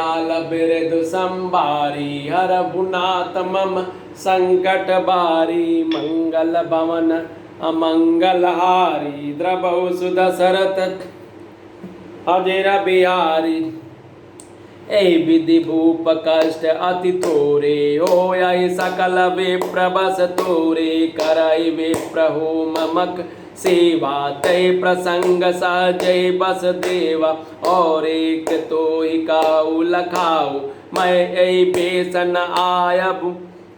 दयाल बिरदु संभारी हरहुनाथ मम संकट बारी मंगल भवन अमंगलहारी द्रवहु सुदशरथ अजिर बिहारी ऐ विधि भूप कष्ट अति तोरे हो यही सकल विप्र बस तोरे करई विप्र हो ममक सेवा तय प्रसंग सहजय बस देवा और एक तो ही काऊ लखाऊ मैं ऐ बेसन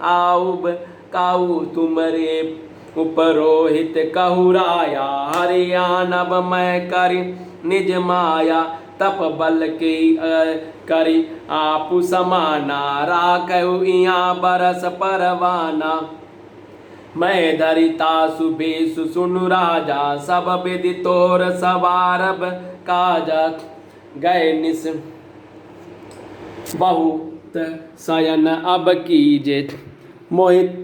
आउब काऊ तुमरे उपरोहित कहूराया हरियाणव मैं करी निज माया तप बल के करी आपु समाना राखहु इहाँ बरस परवाना मैं धरिता सुबेसु सुनु राजा सब विधि तोर सवारब काजा गए निस बहुत शयन अब कीजे मोहित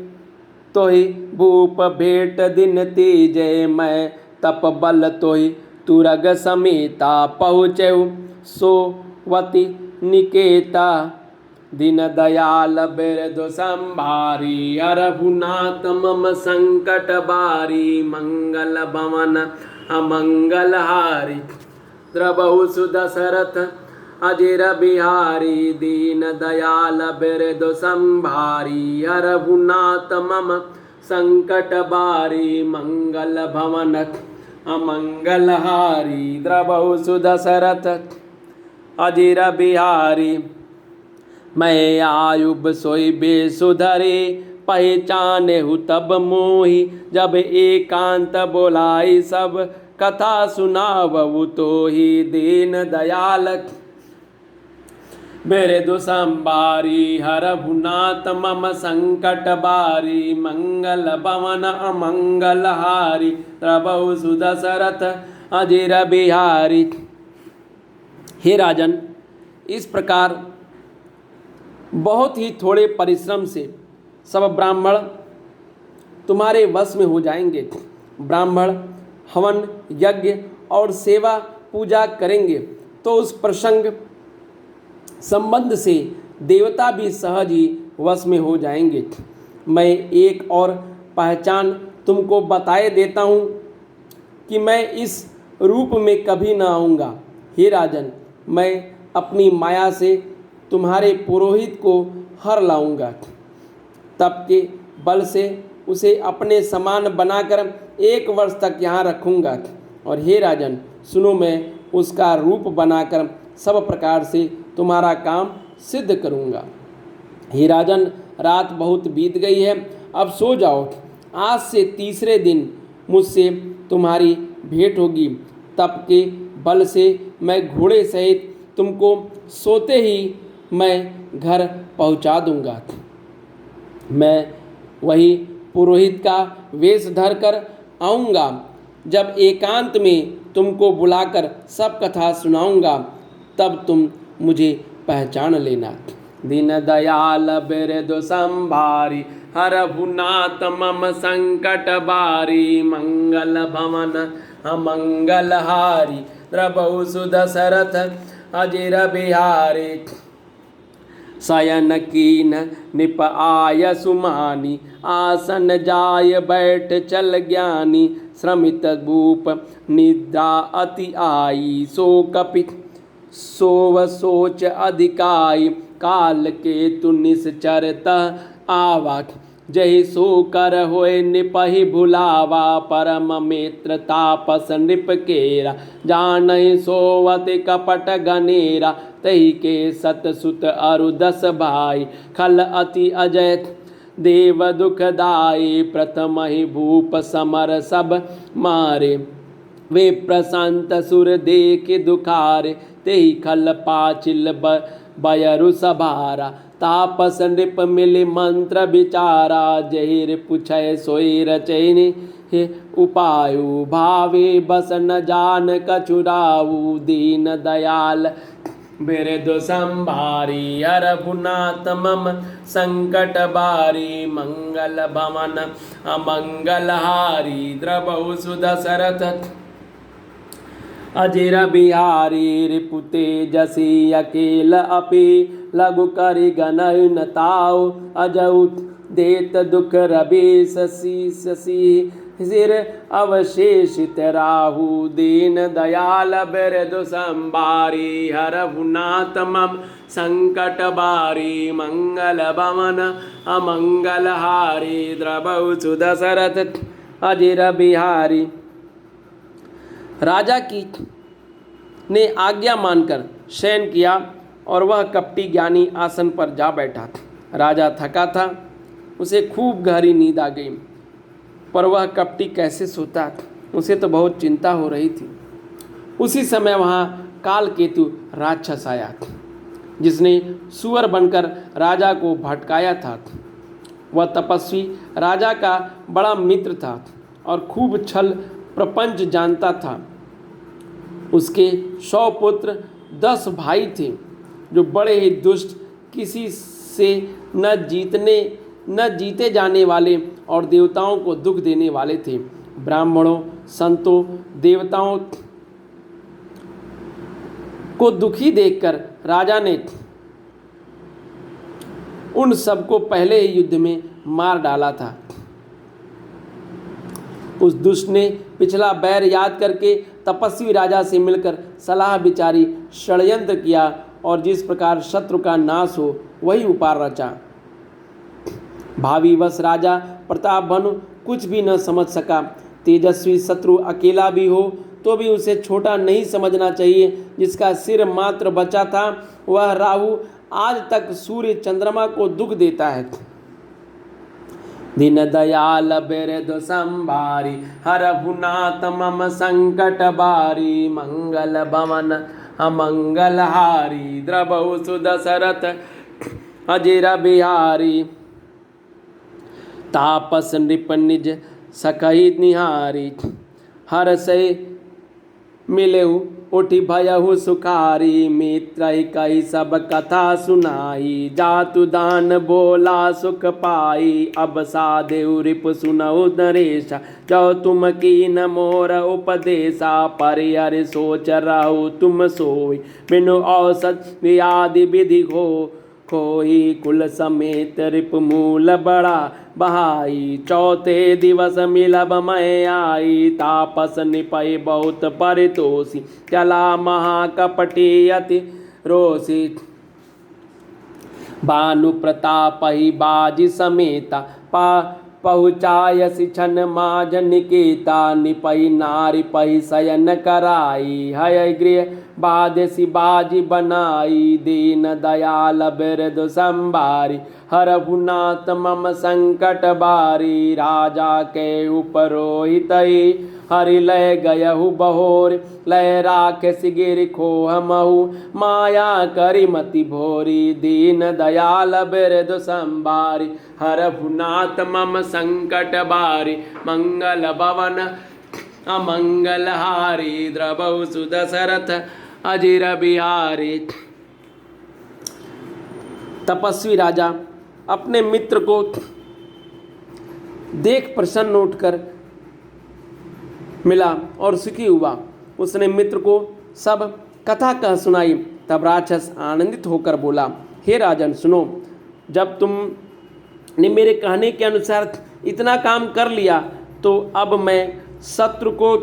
तोहि भूप भेंट दिन तेजे मैं तप बल तोहि तुरग समेता पहुँचऊ सोवती निकेता दीन दयाल बिरदु संभारी हरहुनाथ मम संकट बारी मंगल भवन अमंगलहारी द्रवहु सुदशरथ अजिर बिहारी दीन दयाल बिरदु संभारी हरहुनाथ मम संकट बारी मंगल भवन अमंगलहारी द्रवहु सुदशरथ अजिर बिहारी मैं आयुब सोई बेसुधरे पहचाने हूँ तब मोही जब एकांत बोलाई सब कथा सुनावु तो ही दीन दयाल बिरदु संभारी हरहुनाथ मम संकट बारी मंगल भवन अमंगलहारी द्रवहु सुदशरथ अजिर बिहारी। हे राजन, इस प्रकार बहुत ही थोड़े परिश्रम से सब ब्राह्मण तुम्हारे वश में हो जाएंगे। ब्राह्मण हवन यज्ञ और सेवा पूजा करेंगे तो उस प्रसंग संबंध से देवता भी सहज ही वश में हो जाएंगे। मैं एक और पहचान तुमको बताए देता हूँ कि मैं इस रूप में कभी न आऊँगा। हे राजन, मैं अपनी माया से तुम्हारे पुरोहित को हर लाऊंगा, तप के बल से उसे अपने समान बनाकर 1 वर्ष तक यहाँ रखूंगा। और हे राजन सुनो, मैं उसका रूप बनाकर सब प्रकार से तुम्हारा काम सिद्ध करूंगा। हे राजन, रात बहुत बीत गई है, अब सो जाओ। आज से तीसरे दिन मुझसे तुम्हारी भेंट होगी। तप के बल से मैं घोड़े सहित तुमको सोते ही मैं घर पहुंचा दूंगा। मैं वही पुरोहित का वेश धरकर आऊँगा। जब एकांत में तुमको बुलाकर सब कथा सुनाऊंगा तब तुम मुझे पहचान लेना। दीन दयाल बिरदु संभारी हरहुनाथ मम संकट बारी मंगल भवन अमंगलहारी द्रवहु सुदशरथ अजिर बिहारी। शयन कीन निप आय सुमानी आसन जाय बैठ चल ज्ञानी श्रमित भूप निद्रा अति आई सो कपित सोव सोच अधिकाई काल के तु निश्चरत आवा जहि सो कर होए निपहि भुलावा परम मित्र तापस नृप केरा जानहि सोवत कपट गनेरा तहि के सत सुत अरु 10 भाई खल अति अजय देव दुखदाई प्रथम ही भूप समर सब मारे वे प्रशांत सुर देख दुखारे तेहि खल पाचिल बयरु सभारा तापस नृप मिलि मंत्र विचारा जहिर पुछय सोई रचैनि हे उपायु भावे बस न जान कछुराऊ दीन दयाल बिरदु संभारी हरहुनाथ मम संकट बारी मंगल भवन अमंगलहारी द्रवहु सुदशरथ अजिर बिहारी रिपुते जसी अकेल अपि लघु करि गनहि न ताऊ अजऊ देत दुख रवि शशि शशि सिर अवशेषित राहु दीन दयाल बिरदु संबारी हरहु नाथ मम संकट बारी मंगल भवन अमंगल हारी द्रवहु सुदशरथ अजिर बिहारी। राजा की ने आज्ञा मानकर शयन किया और वह कपटी ज्ञानी आसन पर जा बैठा। राजा थका था, उसे खूब गहरी नींद आ गई, पर वह कपटी कैसे सोता, उसे तो बहुत चिंता हो रही थी। उसी समय वहाँ कालकेतु राक्षस आया, जिसने सुअर बनकर राजा को भटकाया था। वह तपस्वी राजा का बड़ा मित्र था और खूब छल प्रपंच जानता था। उसके 100 पुत्र 10 भाई थे, जो बड़े ही दुष्ट, किसी से न जीते जाने वाले और देवताओं को दुख देने वाले थे। ब्राह्मणों, संतों, देवताओं को दुखी देखकर राजा ने उन सबको पहले ही युद्ध में मार डाला था। उस दुष्ट ने पिछला बैर याद करके तपस्वी राजा से मिलकर सलाह विचारी, षड्यंत्र किया और जिस प्रकार शत्रु का नाश हो वही उपाय रचा। भावी वश राजा प्रताप भानु कुछ भी न समझ सका। तेजस्वी शत्रु अकेला भी हो तो भी उसे छोटा नहीं समझना चाहिए। जिसका सिर मात्र बचा था वह राहु आज तक सूर्य चंद्रमा को दुख देता है। दीन दयाल बिरदु संभारी हरहु नाथ मम संकट बारी मंगल भवन अमंगल हारी द्रवहु सुदशरथ अजिर बिहारी। तापस नृप निज सकहि निहारी हर्षै मिलेहु उठि भयहु सुखारी। मित्र कही सब कथा सुनाई जातु दान बोला सुख पाई। अब साधेउ रिपु सुनहु नरेश जो तुम कीन मोर उपदेशा। परिहर सोच रहु तुम सोई बिनु औसत व्याधि विधि हो खोई। कुल समेत रिपु मूल बड़ा बहाई। चौथे दिवस मिलब मैं आई तापस निपय बहुत परितोषी। चला महाकपटी अति रोषी भानु प्रताप ही बाजी समेता। पहुँचायसि छन माज निकेता। निपई नारी पही शयन कराई हय गृह बादसी बाजी बनाई। दीन दयाल बिरदु संभारी हरहु नाथ मम संकट बारी। राजा के उपरोहित हरि लय गयहु बहोर लय राखस गिर खोह महु माया करि मति भोरी। दीन दयाल बिरदु संभारी हरहु नाथ मम संकट बारी मंगल भवन अमंगल हारी द्रवहु सुदशरथ अजिर बिहारी। तपस्वी राजा अपने मित्र को देख प्रसन्न उठकर मिला और सुखी हुआ। उसने मित्र को सब कथा कह सुनाई। तब राक्षस आनंदित होकर बोला, हे राजन सुनो, जब तुमने मेरे कहने के अनुसार इतना काम कर लिया तो अब मैं शत्रु को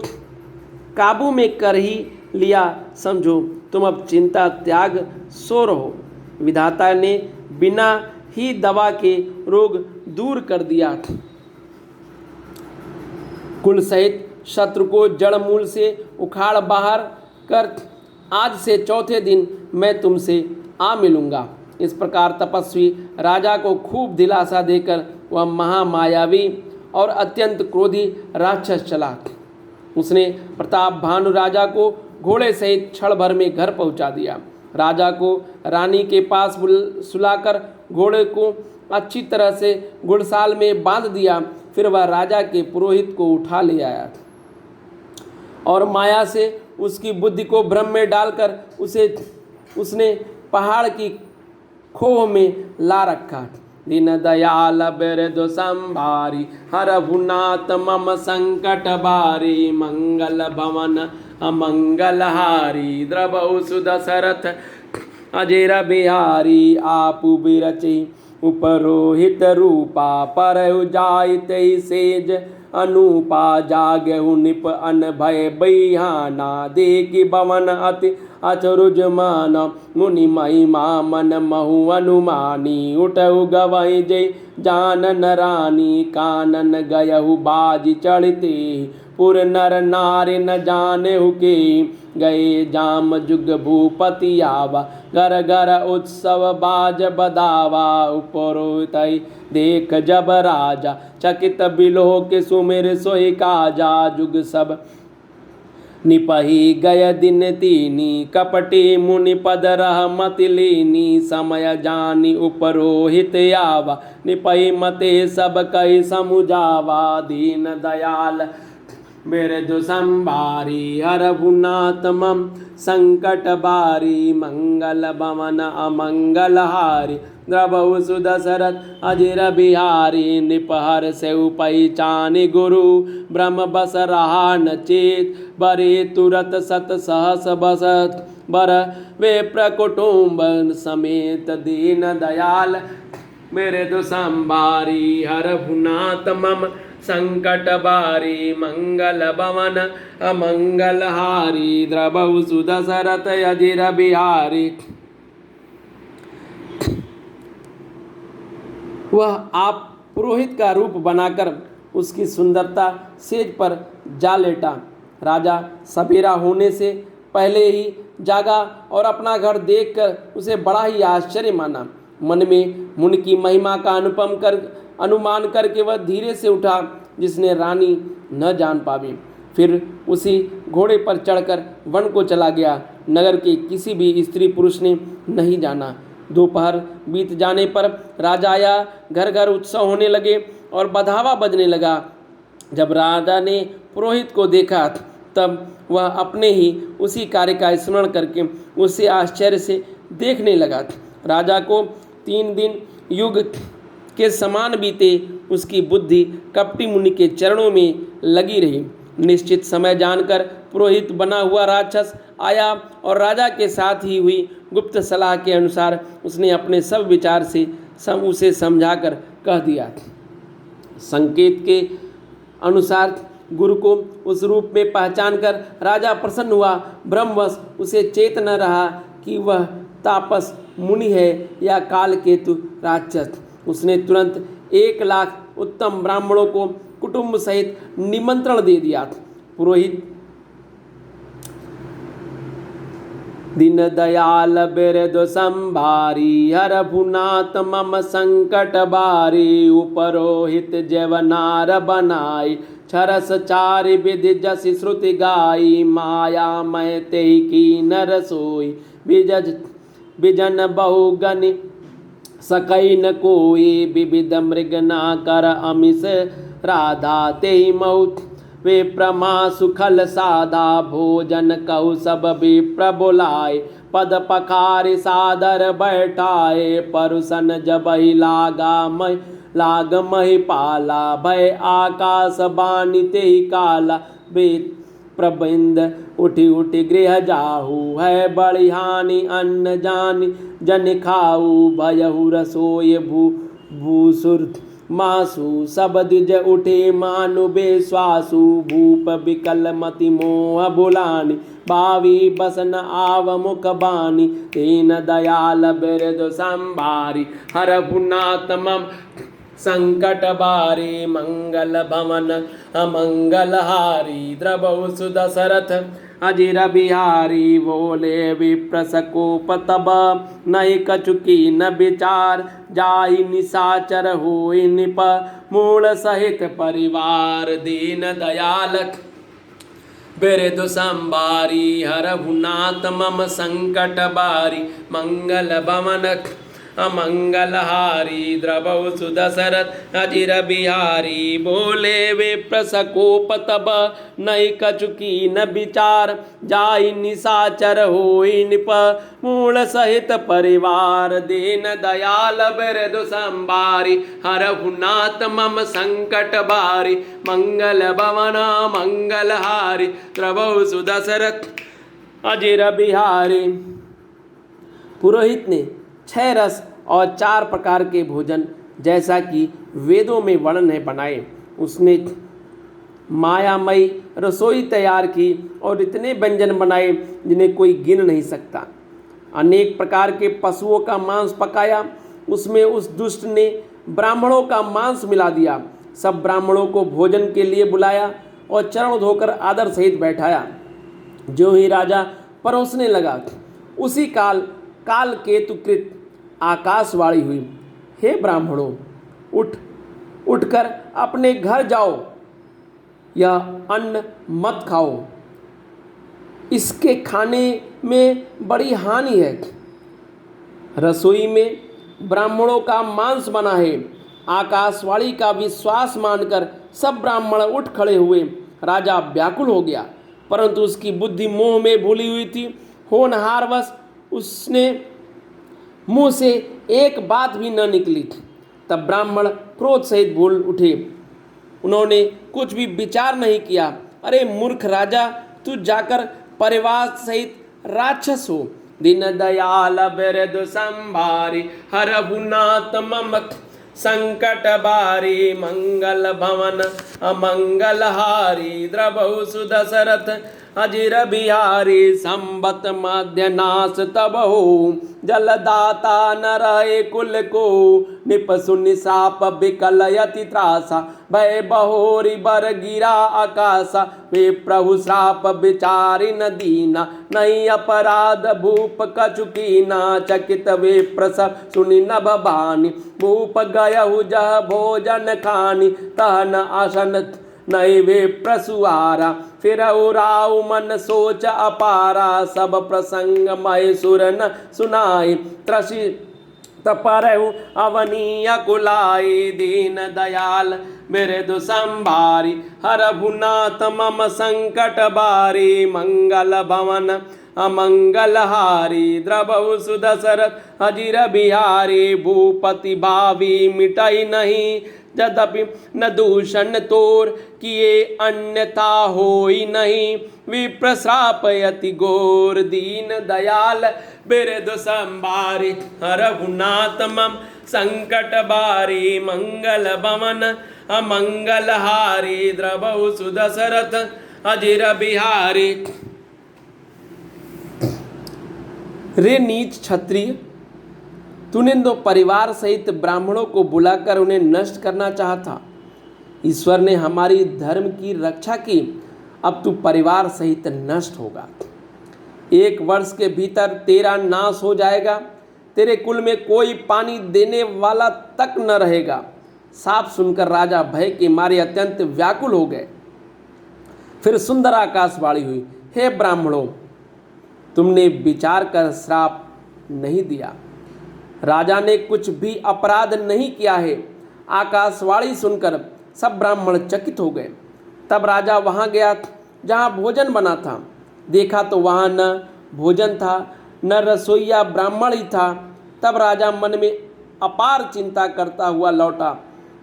काबू में कर ही लिया समझो। तुम अब चिंता त्याग सो रहो। विधाता ने बिना ही दवा के रोग दूर कर दिया। कुल सहित शत्रु को जड़ मूल से उखाड़ बाहर कर आज से चौथे दिन मैं तुमसे आ मिलूंगा। इस प्रकार तपस्वी राजा को खूब दिलासा देकर वह महामायावी और अत्यंत क्रोधी राक्षस चला। उसने प्रताप भानु राजा को घोड़े सहित क्षण भर में घर पहुंचा दिया। राजा को रानी के पास सुलाकर घोड़े को अच्छी तरह से घुड़साल में बांध दिया। फिर वह राजा के पुरोहित को उठा ले आया और माया से उसकी बुद्धि को भ्रम में डालकर उसने पहाड़ की खोह में ला रखा। दीन दयाल बिरदु संभारी हरहु नाथ मम संकट बारी मंगल भवन अमंगलहारी द्रवौ सुदशरथ अजिर बिहारी आपु बिरचि उपरोहित रूपा परहु जायते सेज अनुपा जागहु निप अन भय बिहाना देखि भवन अति अचरुजमान मुनि महिमा मन महु अनुमानी उठहु गवै जय जानन रानी कानन गयहु बाजी चढ़ते पुर नर नारी न जानेहु के गए जाम जुग भूपति आवा घर घर उत्सव बाज बदावा उपरोतई देख जब राजा चकित बिलोह के सुमिर सोई काजा जुग सब निपही गय दिन तीनी कपटी मुनि पद रह मति लीनी समय जानी उपरोहित आवा निपही मते सब कई समुझावा दीन दयाल बिरधु संभारी हरभुनाथ मम संकट बारी मंगल भवन अमंगलहारी द्रवहु सुदशरथ अजिर बिहारी निपहर से उपैचानि गुरु ब्रह्म बस रहा न चेत बरे तुरत सत सहस बसत बर वे प्रकुटुंब समेत दीन दयाल बिरधु संभारी हरभुनाथ मम संकट बारी मंगल भवन अमंगलहारी द्रवहु सुदशरथ अजिर बिहारी। वह आप पुरोहित का रूप बनाकर उसकी सुंदरता सेज पर जा लेटा। राजा सवेरा होने से पहले ही जागा और अपना घर देखकर उसे बड़ा ही आश्चर्य माना। मन में मुनि की महिमा का अनुमान करके वह धीरे से उठा जिसने रानी न जान पावी। फिर उसी घोड़े पर चढ़कर वन को चला गया। नगर के किसी भी स्त्री पुरुष ने नहीं जाना। दोपहर बीत जाने पर राजा आया। घर घर उत्सव होने लगे और बधावा बजने लगा। जब राजा ने पुरोहित को देखा तब वह अपने ही उसी कार्य का स्मरण करके उसे आश्चर्य से देखने लगा। राजा को 3 दिन युग के समान बीते। उसकी बुद्धि कपटी मुनि के चरणों में लगी रही। निश्चित समय जानकर पुरोहित बना हुआ राक्षस आया और राजा के साथ ही हुई गुप्त सलाह के अनुसार उसने अपने सब विचार से उसे समझाकर कह दिया। संकेत के अनुसार गुरु को उस रूप में पहचान कर राजा प्रसन्न हुआ। ब्रह्मवश उसे चेत न रहा कि वह तापस मुनि है या कालकेतु राक्षस। उसने तुरंत 1 लाख उत्तम ब्राह्मणों को कुटुंब सहित निमंत्रण दे दिया। पुरोहित दीन दयाल बिरधु संभारी हरभुनाथ मम संकट बारी उपरोहित जवनार बनाई छरस चारि विधि जसि श्रुति गाई माया मय तेहि की नर सोई बिजन बहुगनि सकई न कोई विविध मृग ना कर अमिष राधा तेहि मऊत वे प्रमा सुखल साधा भोजन कहु सब विप्र बोलाए पद पखारि सादर बैठाए परुसन जबहि लाग महि पाला भय आकाश बानी तेहि काला वेद प्रबंध उठी उठी गृह जाहू है बड़ी हानि अन्न जानि जन खाऊ भयहु रसोय भूसुर मासु सब द्विज उठे मानु बेश्वासु भूप विकल मति मोह बुलानी भावी बसन आव मुख बानी तेन दयाल बिरधु संभारी हरभुनाथ मम संकट बारी मंगल भवन अमंगलहारी द्रवहु सुदशरथ अजिर बिहारी बोले विप्रसकोप तब नई कचुकी न विचार जाई निशाचर होई निप मूल सहित परिवार दीन दयाल बिरधु संभारी हरभुनाथ मम संकट बारी मंगल भवन अमंगलहारी द्रवौ सुदशरथ अजिर बिहारी। बोले वे प्रसकोप तब नई कचुकी न विचार, जाई निशाचर होई निप मूल सहित परिवार। दीन दयाल बिरदु संभारी, हरहु नाथ मम संकट बारी। मंगल भवन मंगलहारी, द्रवौ सुदशरथ अजिर बिहारी। पुरोहित ने 6 रस और 4 प्रकार के भोजन जैसा कि वेदों में वर्णन है बनाए। उसने मायामयी रसोई तैयार की और इतने व्यंजन बनाए जिन्हें कोई गिन नहीं सकता। अनेक प्रकार के पशुओं का मांस पकाया। उसमें उस दुष्ट ने ब्राह्मणों का मांस मिला दिया। सब ब्राह्मणों को भोजन के लिए बुलाया और चरण धोकर आदर सहित बैठाया। जो ही राजा परोसने लगा, उसी काल केतुकृत आकाशवाणी हुई, हे ब्राह्मणों, उठकर अपने घर जाओ। यह अन्न मत खाओ, इसके खाने में बड़ी हानि है। रसोई में ब्राह्मणों का मांस बना है। आकाशवाणी का विश्वास मानकर सब ब्राह्मण उठ खड़े हुए। राजा व्याकुल हो गया, परंतु उसकी बुद्धि मोह में भूली हुई थी। होनहारवश उसने मुंह से एक बात भी न निकली। तब ब्राह्मण क्रोध सहित बोल उठे। उन्होंने कुछ भी विचार नहीं किया। अरे मूर्ख राजा, तू जाकर परिवार सहित राक्षस हो। दीन दयाल बिरदु संभारी, हरहु नाथ मम संकट बारी। मंगल भवन अमंगलहारी, द्रवौ सुदशरथ अजिर बिहारी। संबत मध्य नाश तब हो, जलदाता न रहे कुल को। निपसु निशाप विकलयति त्रासा, भय बहोरी बर गिरा आकाशा। वे प्रभु श्राप विचारी न दीना, नहीं अपराध भूप कचुकीना। चकित वे प्रसव सुनि नभ बानी, भूप गयहु जह भोजन खानी। तह न आसन नहीं वे प्रसुआरा, फिर उराउ मन सोच अपारा। सब प्रसंग मय सुर न सुनाई, त्रसी तपरहु अवनीय कुलाई। दीन दयाल बिरदु संभारी, हरहु नाथ मम संकट बारी। मंगल भवन अमंगलहारी, द्रवौ सुदशरथ अजिर बिहारी। भूपति भावी मिटई नहीं, यद्यपि न दूषण तोर किए अन्यथा होई नहीं। विप्र श्रापयति घोर, दीन दयाल बिरदु संभारी। हरहु नाथ मम संकट बारी। मंगल भवन अमंगलहारी, द्रवौ सुदशरथ अजिर बिहारी। रे नीच क्षत्रिय, तूने तो परिवार सहित ब्राह्मणों को बुलाकर उन्हें नष्ट करना चाहा था। ईश्वर ने हमारी धर्म की रक्षा की, अब तू परिवार सहित नष्ट होगा। 1 वर्ष के भीतर तेरा नाश हो जाएगा। तेरे कुल में कोई पानी देने वाला तक न रहेगा। साफ सुनकर राजा भय के मारे अत्यंत व्याकुल हो गए। फिर सुंदर आकाशवाणी हुई, हे ब्राह्मणों, तुमने विचार कर श्राप नहीं दिया। राजा ने कुछ भी अपराध नहीं किया है। आकाशवाणी सुनकर सब ब्राह्मण चकित हो गए। तब राजा वहाँ गया जहाँ भोजन बना था। देखा तो वहाँ न भोजन था, न रसोइया ब्राह्मण ही था। तब राजा मन में अपार चिंता करता हुआ लौटा।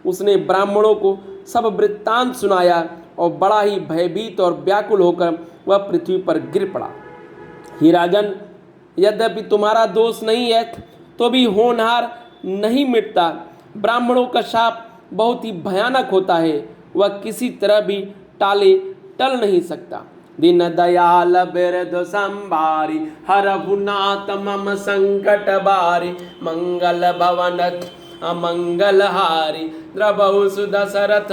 उसने ब्राह्मणों को सब वृत्तांत सुनाया और बड़ा ही भयभीत और व्याकुल होकर वह पृथ्वी पर गिर पड़ा। हे राजन, यद्यपि तुम्हारा दोष नहीं है तो भी होनहार नहीं मिटता। ब्राह्मणों का शाप बहुत ही भयानक होता है, वह किसी तरह भी टल नहीं सकता। दीन दयाल बिरदु संभारी, हरहु नाथ मम संकट बारी। मंगल भवन अमंगलहारी, द्रवौ सुदशरथ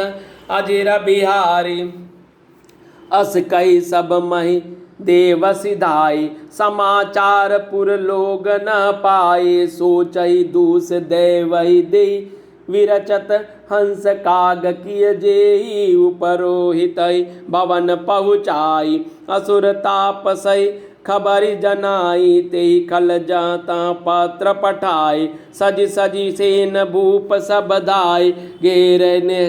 अजिर बिहारी। अस कई सब मही देव सिधाई, समाचार पुर लोग न पाए। सोचई दूस देवहि दे, विरचत हंस काग किय जेई। उपरोहितई भवन पहुँचाई, असुर तापसई खबरि जनाई तेहि खल जाता पत्र पठाए सज सजी सेन भूप सब धाय घेर ने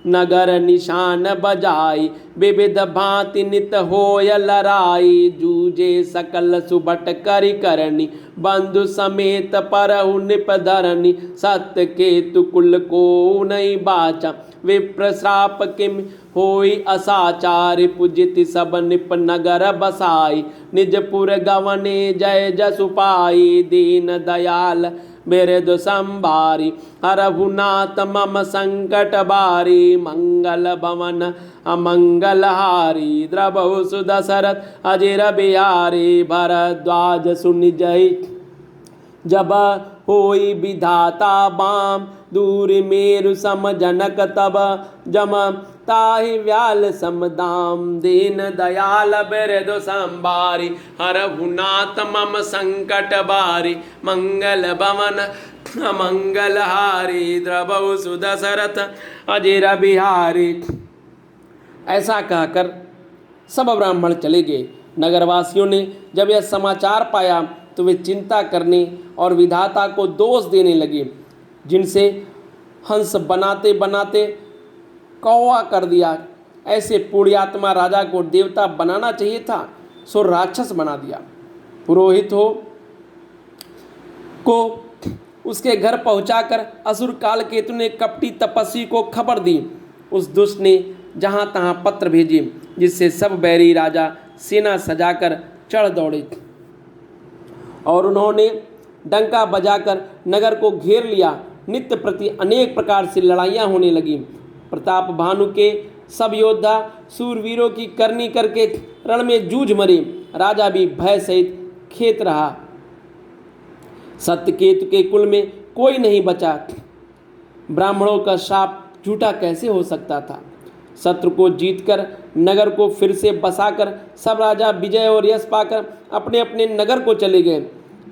नगर निशान बजाई विविध भांति नित होय लड़ाई जूझे सकल सुबट करि करनी बंधु समेत परहु निपधरनी सत्य केतु कुल को नहीं बाचा विप्र श्राप किम होई असाचार पूजित सब निप नगर बसाई निजपुर गवने जय जसु पाई दीन दयाल बिरदु संभारी हरहुनाथ मम संकट बारी मंगल भवन अमंगल हारी द्रवहु सुदशरथ अजिर बिहारी भरद्वाज सुनि जय जब होई विधाता बाम दूर मेरु सम जनक तब जम ताहि व्याल समदाम दीन दयाल बिरदु संभारी हरहुनाथ मम संकट बारी मंगल भवन मंगल हारी द्रवहु सुदशरथ अजिर बिहारी। ऐसा कहकर सब ब्राह्मण चले गए। नगरवासियों ने जब यह समाचार पाया तो वे चिंता करने और विधाता को दोष देने लगे, जिनसे हंस बनाते बनाते कौवा कर दिया। ऐसे पुण्यात्मा राजा को देवता बनाना चाहिए था, सो राक्षस बना दिया। पुरोहित को उसके घर पहुंचाकर असुर काल केतु ने कपटी तपस्वी को खबर दी। उस दुष्ट ने जहां तहां पत्र भेजे, जिससे सब बैरी राजा सेना सजाकर चढ़ दौड़े और उन्होंने डंका बजाकर नगर को घेर लिया। नित्य प्रति अनेक प्रकार से लड़ाइयाँ होने लगी। प्रताप भानु के सब योद्धा सूरवीरों की करनी करके रण में जूझ मरे। राजा भी भय सहित खेत रहा। सत्यकेतु के कुल में कोई नहीं बचा। ब्राह्मणों का शाप झूठा कैसे हो सकता था। शत्रु को जीतकर नगर को फिर से बसाकर सब राजा विजय और यश पाकर अपने अपने नगर को चले गए।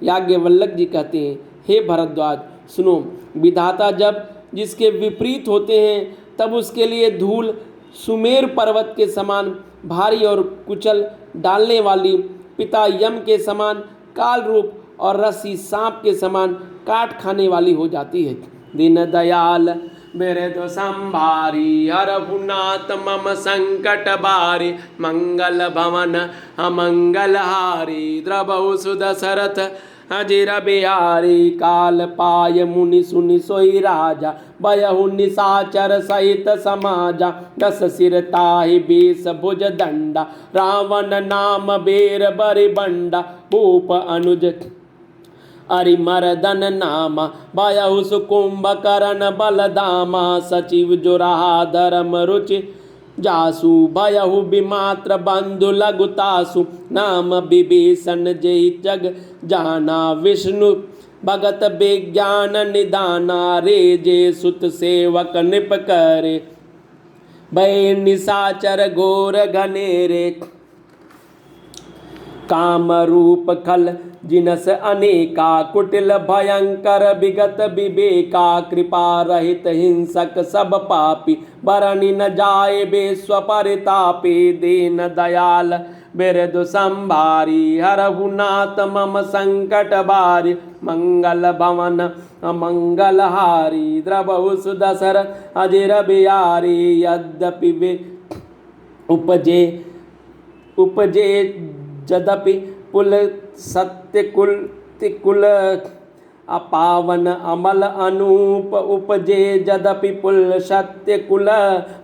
याज्ञवल्क्य जी कहते हैं, हे भरद्वाज सुनो, विधाता जब जिसके विपरीत होते हैं तब उसके लिए धूल सुमेर पर्वत के समान भारी और कुचल डालने वाली, पिता यम के समान काल रूप और रस्सी सांप के समान काट खाने वाली हो जाती है। दीन दयाल बिरदु संभारी हरहुनाथ मम संकट बारी मंगल भवन अमंगल हारी द्रवहु सुदशरथ अजिर बिहारी। काल पाय मुनि सुनि सोई राजा भयहु निशाचर सहित समाजा। दस सिर ताहि बीस भुज दंडा रावण नाम बेर बरि बंडा। भूप अनुज अरिमर्दन नामा भयहु सुकुंभकर्ण बलदामा। सचिव जुराहा धर्म रुचि जासु भयहु विमात्र बंधु लघुतासु। नाम विभीषण जेहि जग जाना विष्णु भगत विज्ञान निदाना। रे जे सुत सेवक निप करे भय निशाचर घोर घनेरे। काम रूप खल जिनस अनेका कुटिल भयंकर विगत विवेका। कृपा रहित हिंसक सब पापी बरनि न जाए विश्व परितापी। दीन दयाल बिरदु संभारी हरहुनाथ मम संकट बारी मंगल भवन अमंगल हारी द्रवहु सुदशरथ अजिर बिहारी। यद्यपि वे उपजे यद्यपि पुल सत्य कुल तिकुल अपावन अमल अनूप। उपजे यद्यपि पुल सत्य कुल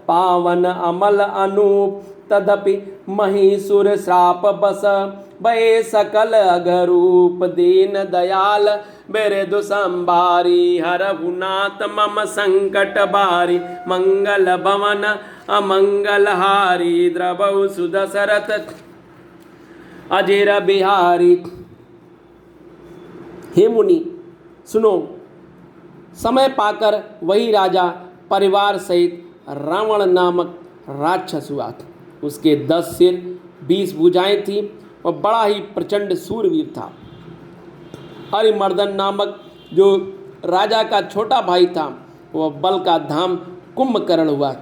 पावन अमल अनूप। तदपि महिषुर श्राप बस भय सकल अघरूप। दीन दयाल बिरदु संभारी हरहुनाथ मम संकट बारी मंगल भवन अमंगल हारी द्रवहु सुदशरथ अजिर बिहारी। हे मुनि सुनो, समय पाकर वही राजा परिवार सहित रावण नामक राक्षस हुआ। उसके 10 सिर 20 भुजाएं थी और बड़ा ही प्रचंड सूरवीर था। अरिमर्दन नामक जो राजा का छोटा भाई था वह बल का धाम कुंभकर्ण हुआ।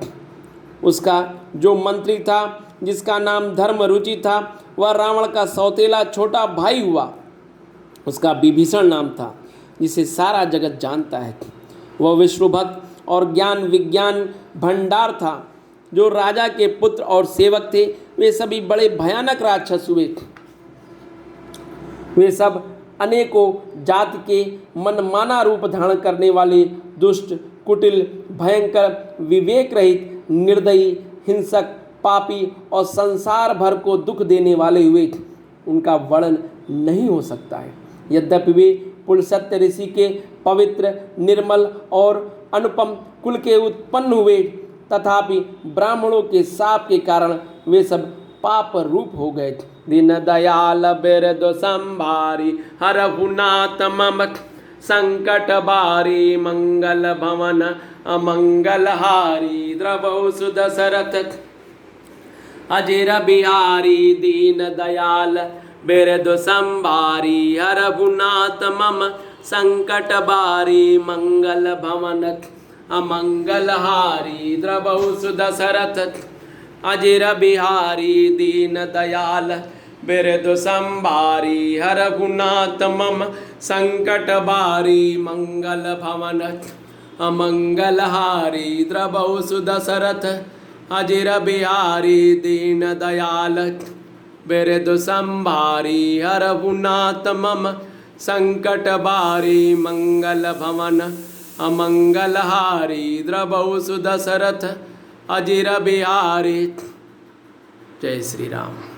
उसका जो मंत्री था जिसका नाम धर्म रुचि था वह रावण का सौतेला छोटा भाई हुआ। उसका विभीषण नाम था, जिसे सारा जगत जानता है। वह विष्णुभक्त और ज्ञान विज्ञान भंडार था। जो राजा के पुत्र और सेवक थे वे सभी बड़े भयानक राक्षस हुए। वे सब अनेकों जाति के मनमाना रूप धारण करने वाले दुष्ट, कुटिल, भयंकर, विवेक रहित, निर्दयी, हिंसक, पापी और संसार भर को दुख देने वाले हुए। उनका वर्णन नहीं हो सकता है। यद्यपि वे पुलस्त्य ऋषि के पवित्र, निर्मल और अनुपम कुल के उत्पन्न हुए, तथापि ब्राह्मणों के शाप के कारण वे सब पाप रूप हो गए। दीन दयाल बिरदु संभारी हरहु नाथ मम संकट बारी मंगल भवन अमंगल हारी द्रवौ सुदशरथ अजिर बिहारी। दीन दयाल बिरदु संभारी हरहु नाथ मम संकट बारी मंगल भवन अमंगल हारी द्रवौ सुदशरथ अजिर बिहारी। दीन दयाल बिरदु संभारी हरहु नाथ मम संकट बारी मंगल भवन अमंगल हारी द्रवौ सुदशरथ अजिर बिहारी। दीन दयाल बिरदु संभारी हरहु नाथ मम संकट बारी मंगल भवन अमंगल हारी द्रवौ सुदशरथ अजिर बिहारी। जय श्री राम।